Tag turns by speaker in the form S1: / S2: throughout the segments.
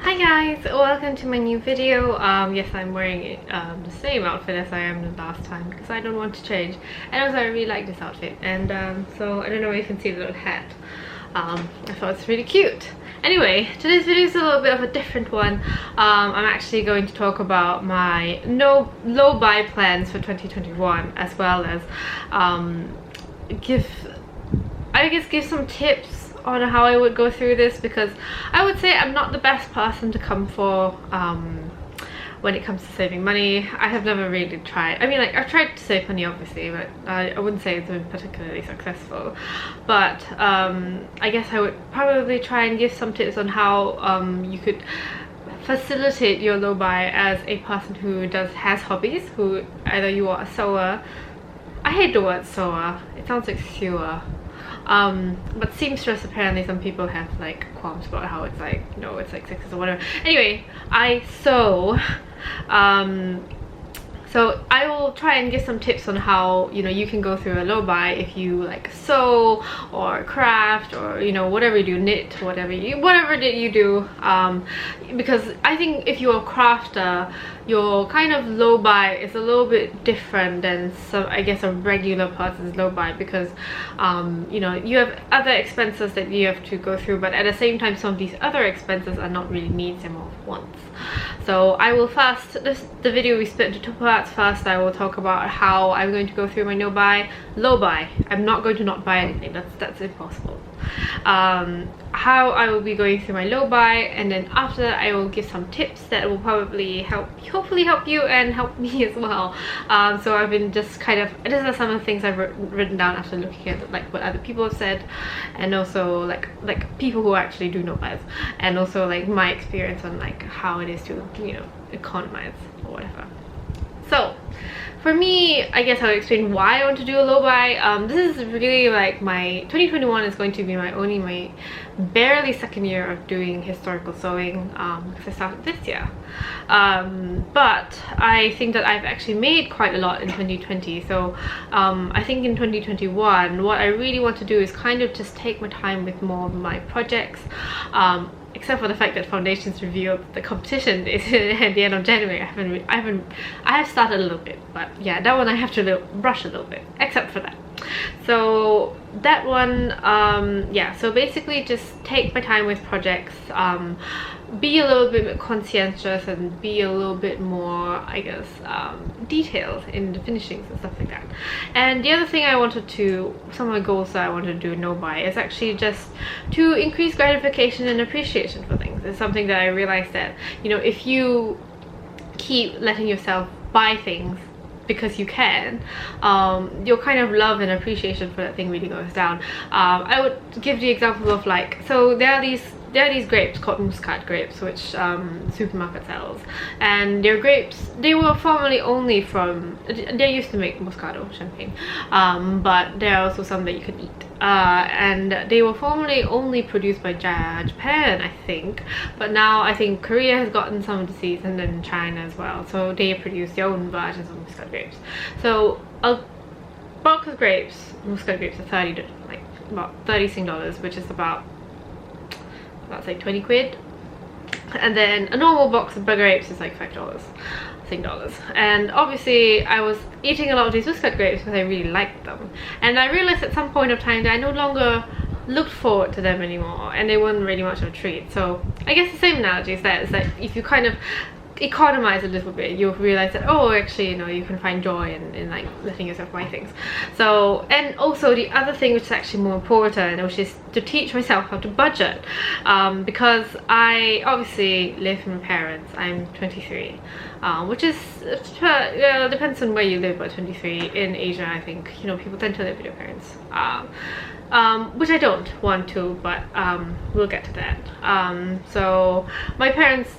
S1: Hi guys, welcome to my new video. Yes, I'm wearing the same outfit as I am the last time because I don't want to change, and also I really like this outfit, and so I don't know if you can see the little hat. I thought it's really cute. Anyway, today's video is a little bit of a different one. I'm actually going to talk about my low buy plans for 2021, as well as give some tips on how I would go through this, because I would say I'm not the best person to come for when it comes to saving money. I have never really tried. I mean, like, I've tried to save money obviously, but I wouldn't say it's been particularly successful. But I guess I would probably try and give some tips on how you could facilitate your low buy as a person who has hobbies, who either you are a sewer. I hate the word sewer, it sounds like sewer. But seamstress, apparently some people have like qualms about how it's like, you know, it's like sexist or whatever. Anyway, I sew. So I will try and give some tips on how, you know, you can go through a low buy if you like sew or craft, or, you know, whatever you do, knit, whatever that you do, because I think if you're a crafter, your kind of low buy is a little bit different than some, I guess, a regular person's low buy, because you know, you have other expenses that you have to go through, but at the same time some of these other expenses are not really needs, they're more wants. So I will the video we split into two parts. First, I will talk about how I'm going to go through my low buy. I'm not going to not buy anything, that's impossible. How I will be going through my low buy, and then after that I will give some tips that will probably hopefully help you and help me as well. So I've been just kind of, these are some of the things I've written down after looking at like what other people have said, and also like people who actually do know buys, and also like my experience on like how it is to, you know, economize or whatever. So for me, I guess I'll explain why I want to do a low buy. This is really like my 2021 is going to be my barely second year of doing historical sewing, because I started this year. But I think that I've actually made quite a lot in 2020. So I think in 2021, what I really want to do is kind of just take my time with more of my projects. Except for the fact that Foundations revealed the competition is at the end of January. I have started a little bit, but yeah, that one I have to brush a little bit, except for that. So that one, yeah, so basically just take my time with projects, be a little bit conscientious, and be a little bit more, I guess, detailed in the finishings and stuff like that. And the other thing some of my goals that I wanted to do no buy is actually just to increase gratification and appreciation for things. It's something that I realized that, you know, if you keep letting yourself buy things because you can, your kind of love and appreciation for that thing really goes down. I would give the example of, like, so there are these grapes called Muscat grapes, which supermarket sells, and they're grapes. They were formerly only from, they used to make Moscato champagne, but there are also some that you can eat, and they were formerly only produced by Japan, I think, but now I think Korea has gotten some of the seeds, and then China as well, so they produce their own versions of Muscat grapes. So a box of grapes, Muscat grapes, are about 30 Sing dollars, which is about say 20 quid, and then a normal box of grapes is like $5 Sing dollars. And obviously I was eating a lot of these Muscat grapes because I really liked them, and I realized at some point of time that I no longer looked forward to them anymore, and they weren't really much of a treat. So I guess the same analogy is that if you kind of economize a little bit, you'll realize that, oh, actually, you know, you can find joy in like letting yourself buy things. So, and also the other thing which is actually more important, which is to teach myself how to budget, because I obviously live with my parents. I'm 23, which is, yeah, depends on where you live, but 23 in Asia, I think, you know, people tend to live with their parents, which I don't want to, but we'll get to that. So my parents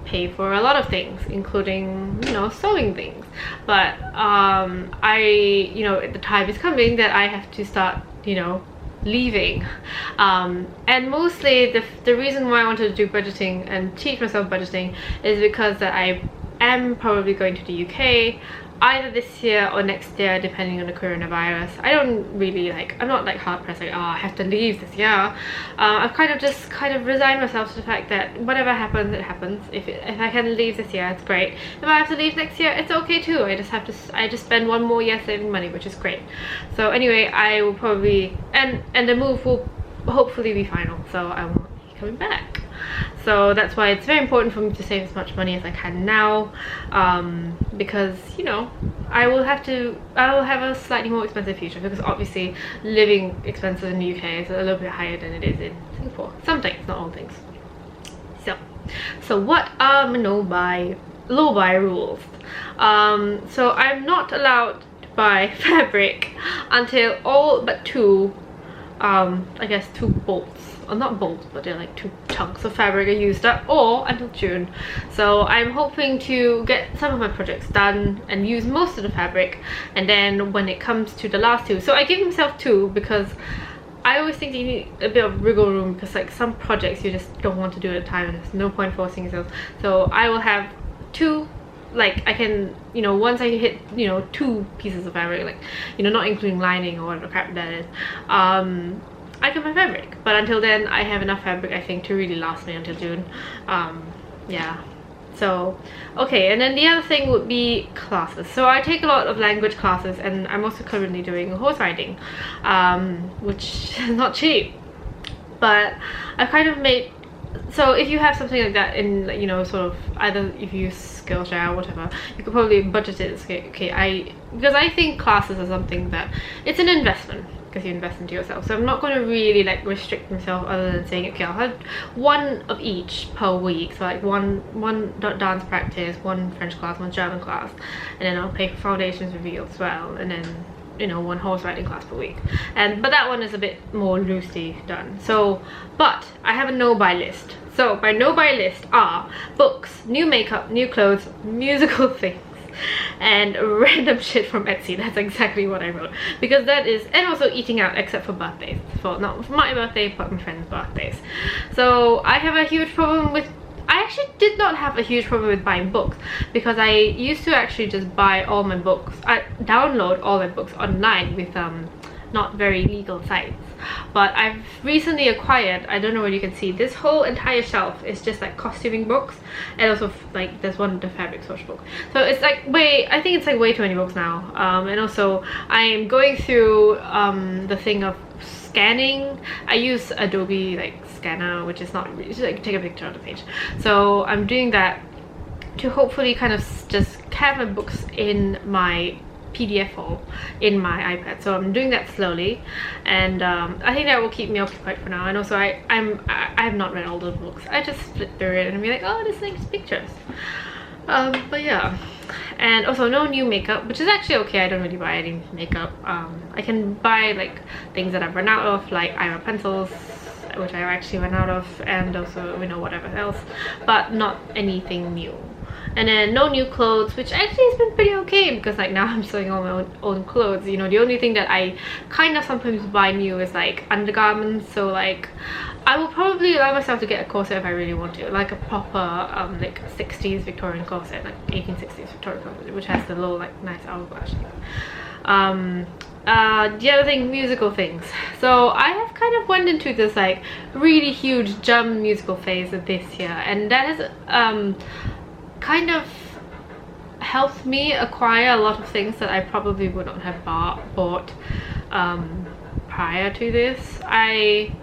S1: pay for a lot of things, including, you know, sewing things, but you know, the time is coming that I have to start, you know, leaving, and mostly the reason why I wanted to do budgeting and teach myself budgeting is because that I am probably going to the UK either this year or next year, depending on the coronavirus. I don't really like, I'm not like hard pressed like, oh, I have to leave this year. I've kind of just resigned myself to the fact that whatever happens, it happens. If I can leave this year, it's great. If I have to leave next year, it's okay too. I just spend one more year saving money, which is great. So anyway, I will probably, and the move will hopefully be final, so I won't be coming back. So that's why it's very important for me to save as much money as I can now, because, you know, I will have a slightly more expensive future, because obviously living expenses in the UK is a little bit higher than it is in Singapore. Some things, not all things. So what are my low buy rules? So I'm not allowed to buy fabric until all but two, I guess 2 bolts, or not bolts, but they're like 2 chunks of fabric are used up, or until June. So I'm hoping to get some of my projects done and use most of the fabric, and then when it comes to the last 2, so I give myself 2 because I always think you need a bit of wiggle room, because like some projects you just don't want to do at a time and there's no point forcing yourself. So I will have 2, like I can, you know, once I hit, you know, 2 pieces of fabric, like, you know, not including lining or whatever crap that is, I can buy fabric. But until then, I have enough fabric, I think, to really last me until June. Yeah. So, okay, and then the other thing would be classes. So I take a lot of language classes, and I'm also currently doing horse riding, which is not cheap. But I've kind of made, so if you have something like that in, you know, sort of, either if you use Skillshare or whatever, you could probably budget it. Okay, because I think classes are something that, it's an investment, because you invest into yourself. So I'm not going to really like restrict myself, other than saying, okay, I'll have 1 of each per week. So like one dance practice, 1 French class, 1 German class, and then I'll pay for foundations review as well, and then, you know, 1 horse riding class per week. But that one is a bit more loosely done. So, but I have a no-buy list. So my no-buy list are books, new makeup, new clothes, musical things, and random shit from Etsy. That's exactly what I wrote, because that is, and also eating out, except for birthdays. For not for my birthday, but my friends' birthdays. So I have a huge problem with, I actually did not have a huge problem with buying books, because I used to actually just buy all my books, I download all my books online with not very legal sites. But I've recently acquired, I don't know what you can see, this whole entire shelf is just like costuming books, and also like there's one, the fabric swatch book. So it's like I think it's like way too many books now. And also I'm going through the thing of scanning. I use Adobe like scanner, which is not really, just like take a picture of the page. So I'm doing that to hopefully kind of just have my books in my PDF file in my iPad. So I'm doing that slowly, and I think that will keep me occupied for now. And also I have not read all the books. I just flip through it and be like, oh, this likes pictures. But yeah, and also no new makeup, which is actually okay. I don't really buy any makeup. I can buy like things that I've run out of, like eyeliner pencils, which I actually ran out of, and also, you know, whatever else, but not anything new. And then no new clothes, which actually has been pretty okay, because like now I'm sewing all my own clothes. You know, the only thing that I kind of sometimes buy new is like undergarments. So like I will probably allow myself to get a corset if I really want to, like a proper like 60s Victorian corset, like 1860s Victorian corset, which has the little like nice hourglass shape. The other thing, musical things. So I have kind of went into this like really huge German musical phase this year, and that has kind of helped me acquire a lot of things that I probably would not have bought prior to this. I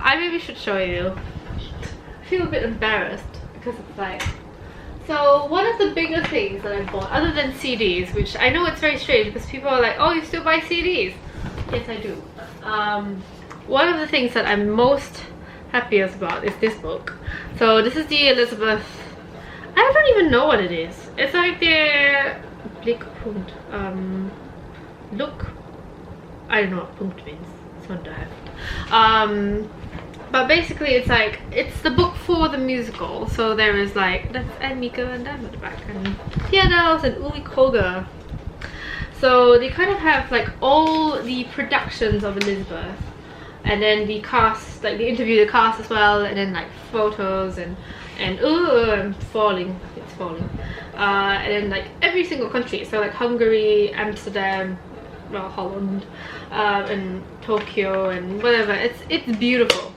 S1: maybe should show you. I feel a bit embarrassed because it's like, so one of the bigger things that I bought, other than CDs, which I know it's very strange because people are like, oh, you still buy CDs? Yes, I do. One of the things that I'm most happiest about is this book. So this is the Elizabeth, I don't even know what it is. It's like the Blickpunkt. Look, I don't know what Punkt means. It's not that. But basically it's like, it's the book for the musical. So there is like, that's Mika and Dan at the back, and Theodels and Uli Koga. So they kind of have like all the productions of Elizabeth and then the cast, like they interview the cast as well, and then like photos and oh, I'm falling, it's falling. And then like every single country, so like Hungary, Amsterdam, well, Holland, and Tokyo and whatever. It's beautiful.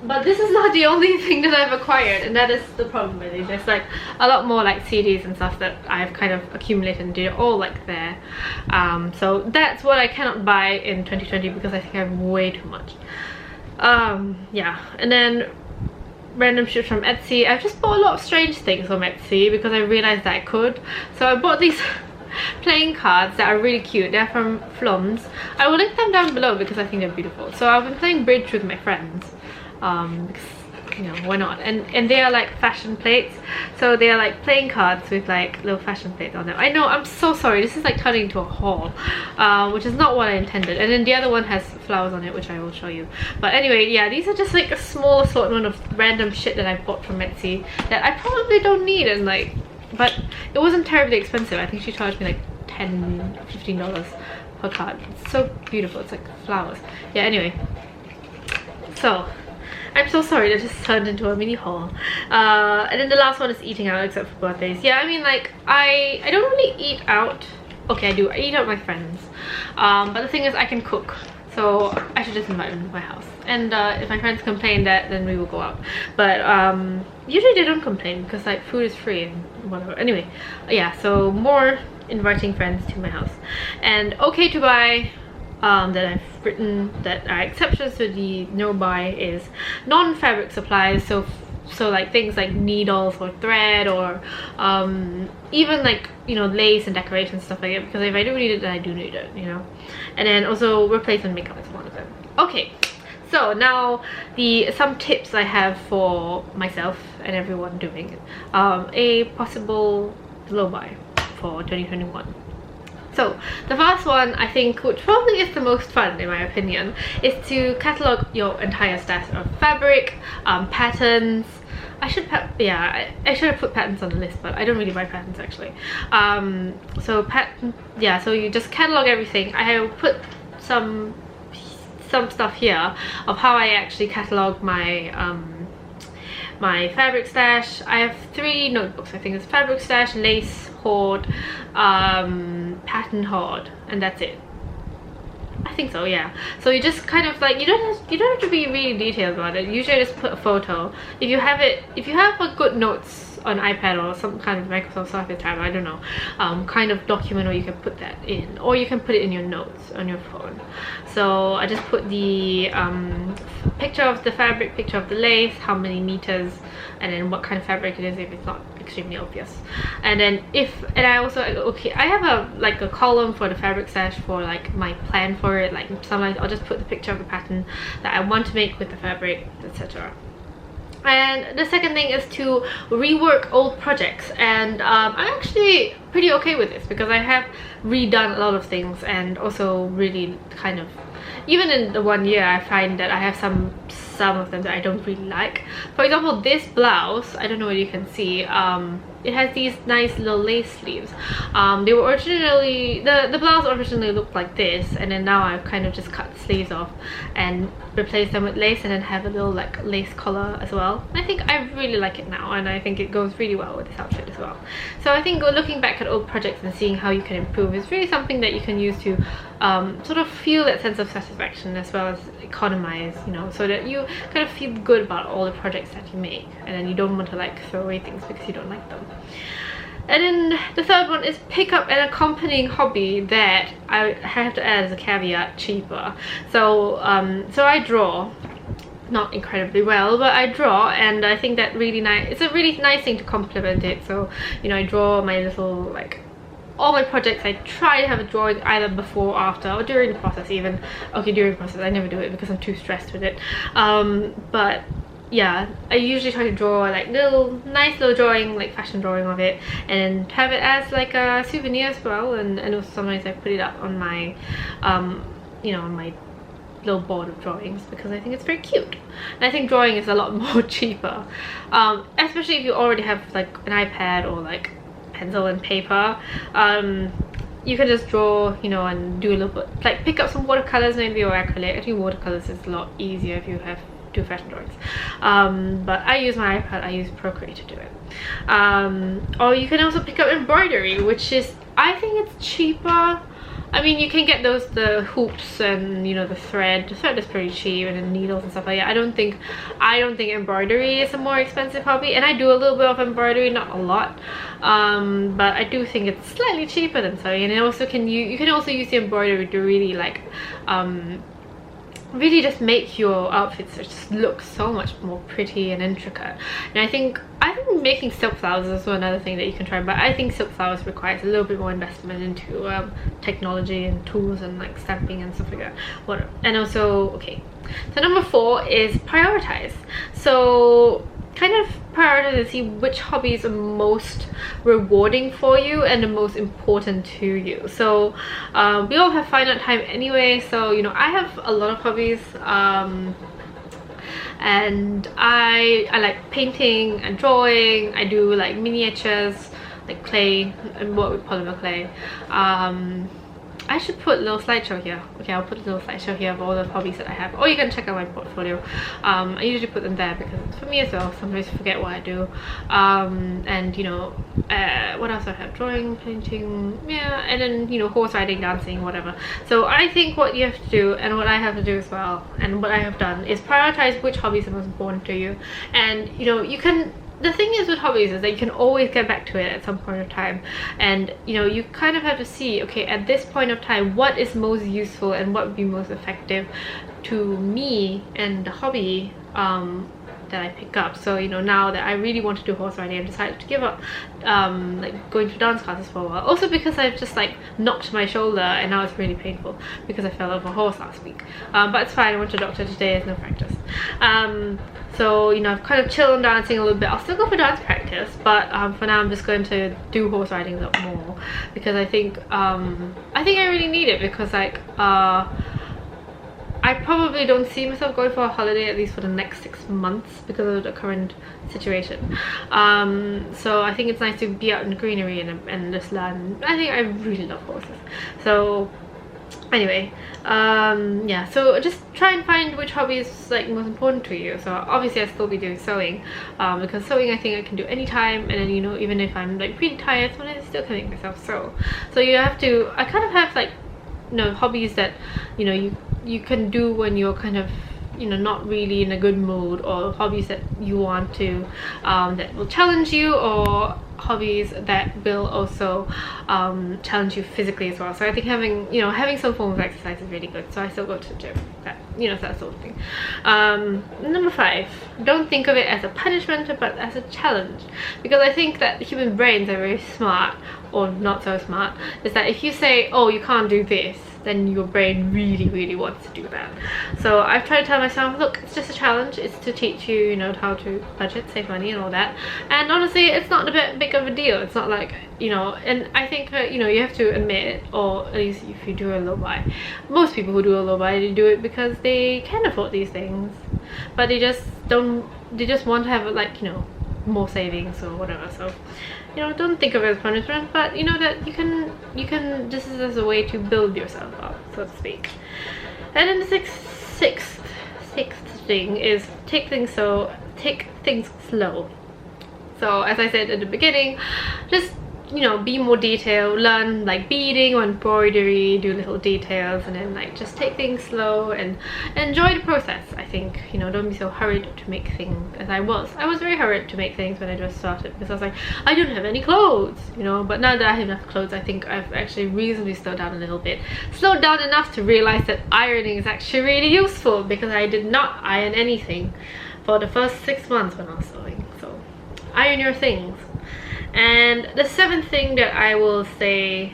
S1: But this is not the only thing that I've acquired, and that is the problem really. There's like a lot more like CDs and stuff that I've kind of accumulated, and they're all like there. So that's what I cannot buy in 2020 because I think I have way too much. Yeah, and then random shit from Etsy. I've just bought a lot of strange things from Etsy because I realized that I could. So I bought these playing cards that are really cute. They're from Flums. I will link them down below because I think they're beautiful. So I've been playing bridge with my friends. Because, you know, why not? And they are like fashion plates, so they are like playing cards with like little fashion plates on them. I know, I'm so sorry, this is like turning into a haul, which is not what I intended. And then the other one has flowers on it, which I will show you. But anyway, yeah, these are just like a small assortment of random shit that I bought from Etsy that I probably don't need, and like, but it wasn't terribly expensive. I think she charged me like $10-15 per card. It's so beautiful, it's like flowers. Yeah, anyway, so I'm so sorry, that just turned into a mini haul. And then the last one is eating out, except for birthdays. Yeah, I mean, like, I don't really eat out. Okay, I do. I eat out with my friends. But the thing is, I can cook. So I should just invite them to my house. And if my friends complain that, then we will go out. But usually they don't complain because like food is free and whatever. Anyway, yeah, so more inviting friends to my house. And okay to buy that I've written that are exceptions to the no buy is non-fabric supplies, so like things like needles or thread, or even like, you know, lace and decoration stuff like that, because if I do need it, then I do need it, you know. And then also replacement makeup is one of them. Okay, so now some tips I have for myself and everyone doing a possible low buy for 2021. So the first one, I think, which probably is the most fun in my opinion, is to catalog your entire stash of fabric, patterns. I should have put patterns on the list, but I don't really buy patterns actually. So you just catalog everything. I have put some stuff here of how I actually catalog my my fabric stash. I have 3 notebooks. I think it's fabric stash, lace hoard, pattern hoard, and that's it. I think so, yeah. So you just kind of like, you don't have to be really detailed about it. Usually I just put a photo. If you have a good notes on iPad or some kind of Microsoft Surface tab, I don't know, kind of document where you can put that in, or you can put it in your notes on your phone. So I just put the picture of the fabric, picture of the lace, how many meters, and then what kind of fabric it is if it's not extremely obvious. And then I also, okay, I have a column for the fabric stash for like my plan for it. Like sometimes I'll just put the picture of the pattern that I want to make with the fabric, etc. And the second thing is to rework old projects, and I'm actually pretty okay with this because I have redone a lot of things, and also really kind of, even in the 1 year, I find that I have some of them that I don't really like. For example, this blouse, I don't know if you can see, it has these nice little lace sleeves. They were originally, the blouse originally looked like this, and then now I've kind of just cut the sleeves off and replaced them with lace, and then have a little like lace collar as well. I think I really like it now, and I think it goes really well with this outfit as well. So I think looking back at old projects and seeing how you can improve is really something that you can use to sort of feel that sense of satisfaction, as well as economize, you know, so that you kind of feel good about all the projects that you make, and then you don't want to like throw away things because you don't like them. And then the third one is pick up an accompanying hobby that I have to add as a caveat, cheaper. So so I draw, not incredibly well, but I draw, and I think that really nice, it's a really nice thing to complement it. So, you know, I draw my little, like, all my projects, I try to have a drawing either before, after, or during the process even. Okay, during the process I never do it because I'm too stressed with it, but yeah, I usually try to draw like nice little drawing, like fashion drawing of it, and have it as like a souvenir as well. And also sometimes I put it up on my you know, on my little board of drawings because I think it's very cute. And I think drawing is a lot more cheaper, especially if you already have like an iPad or like pencil and paper. you can just draw, you know, and do a little bit, like pick up some watercolors maybe, or acrylic. I think watercolors is a lot easier if you have do fashion drawings. But I use my iPad, I use Procreate to do it. Or you can also pick up embroidery, which is, I think it's cheaper. I mean, you can get the hoops and, you know, the thread. The thread is pretty cheap, and the needles and stuff like that. I don't think embroidery is a more expensive hobby, and I do a little bit of embroidery, not a lot, but I do think it's slightly cheaper than sewing. And it also you can also use the embroidery to really like really just make your outfits just look so much more pretty and intricate. And I think making silk flowers is also another thing that you can try, but I think silk flowers requires a little bit more investment into technology and tools and like stamping and stuff like that. And also, okay, so number 4 is prioritize. So kind of prioritize to see which hobbies are most rewarding for you and the most important to you. So we all have finite time anyway, so you know, I have a lot of hobbies, and I like painting and drawing. I do like miniatures, like clay, and what we polymer clay. I should put a little slideshow here. Okay, I'll put a little slideshow here of all the hobbies that I have, or you can check out my portfolio. I usually put them there because it's for me as well. Sometimes I forget what I do. And you know, what else I have? Drawing, painting, yeah, and then, you know, horse riding, dancing, whatever. So I think what you have to do, and what I have to do as well, and what I have done, is prioritize which hobbies are most important to you. And you know, you can, the thing is with hobbies is that you can always get back to it at some point of time, and you know, you kind of have to see, okay, at this point of time, what is most useful and what would be most effective to me and the hobby that I pick up. So you know, now that I really want to do horse riding, I've decided to give up like going to dance classes for a while, also because I've just like knocked my shoulder and now it's really painful because I fell off a horse last week. But it's fine, I went to the doctor today, there's no practice. So you know, I've kind of chilled on dancing a little bit. I'll still go for dance practice, but for now I'm just going to do horse riding a lot more, because I think I really need it, because like I probably don't see myself going for a holiday, at least for the next 6 months, because of the current situation. So I think it's nice to be out in the greenery and just learn. I think I really love horses. So anyway, yeah, so just try and find which hobby is like most important to you. So obviously I'll still be doing sewing, because sewing I think I can do anytime, and then you know, even if I'm like pretty tired, sometimes I still can make myself sew. So you have to, I kind of have like, you know, hobbies that, you know, you can do when you're kind of, you know, not really in a good mood, or hobbies that you want to that will challenge you, or hobbies that will also challenge you physically as well. So I think having some form of exercise is really good. So I still go to the gym, that, you know, that sort of thing. Number 5, don't think of it as a punishment but as a challenge, because I think that human brains are very smart, or not so smart, is that if you say, oh, you can't do this, then your brain really wants to do that. So I've tried to tell myself, look, it's just a challenge, it's to teach you, you know, how to budget, save money and all that. And honestly, it's not a big of a deal. It's not like, you know, and I think you know, you have to admit, or at least if you do a low buy, most people who do a low buy, they do it because they can afford these things, but they just want to have like, you know, more savings or whatever. So you know, don't think of it as punishment, but you know that you can, this is as a way to build yourself up, so to speak. And then the sixth thing is take things slow. So as I said at the beginning, just, you know, be more detailed, learn like beading or embroidery, do little details, and then like just take things slow and enjoy the process. I think, you know, don't be so hurried to make things, as I was very hurried to make things when I just started, because I was like, I don't have any clothes, you know. But now that I have enough clothes, I think I've actually reasonably slowed down a little bit, slowed down enough to realize that ironing is actually really useful, because I did not iron anything for the first 6 months when I was sewing. So iron your things. And the 7th thing that I will say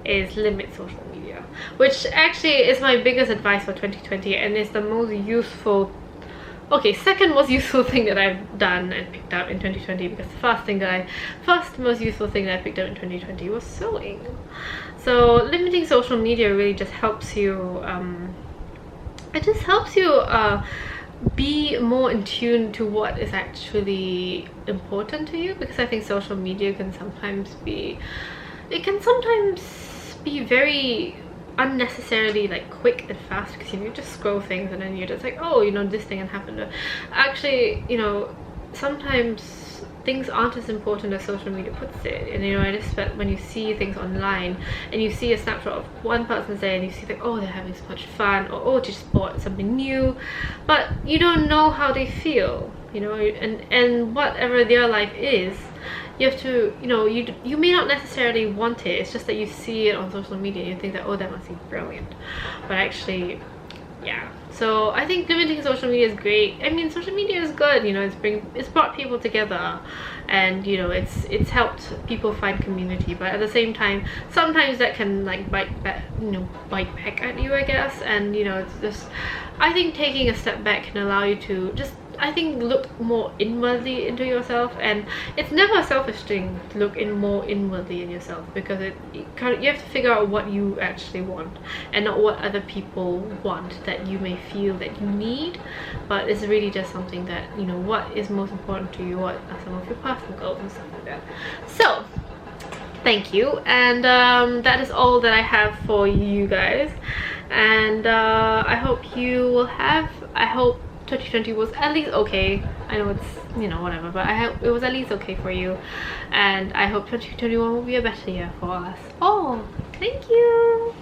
S1: is limit social media, which actually is my biggest advice for 2020, and is the most useful, okay, second most useful thing that I've done and picked up in 2020, because the first most useful thing that I picked up in 2020 was sewing. So limiting social media really just helps you, it just helps you be more in tune to what is actually important to you, because I think social media can sometimes be, it can sometimes just be very unnecessarily like quick and fast, because you just scroll things and then you're just like, oh, you know, this thing had happened. Actually, you know, sometimes things aren't as important as social media puts it. And you know, I just felt when you see things online and you see a snapshot of one person's day and you see like, oh, they're having so much fun, or oh, they just bought something new, but you don't know how they feel, you know, and whatever their life is, you have to, you know, you may not necessarily want it. It's just that you see it on social media and you think that, oh, that must be brilliant, but actually, yeah. So I think limiting social media is great. I mean, social media is good, you know, it's brought people together, and you know, it's helped people find community, but at the same time sometimes that can like bite back at you, I guess. And you know, it's just, I think taking a step back can allow you to just, I think, look more inwardly into yourself. And it's never a selfish thing to look more inwardly in yourself, because you have to figure out what you actually want and not what other people want that you may feel that you need. But it's really just something that, you know, what is most important to you, what are some of your personal goals and stuff like that. So thank you, and that is all that I have for you guys. And I hope 2020 was at least okay. I know it's, you know, whatever, but I hope it was at least okay for you, and I hope 2021 will be a better year for us all. Thank you.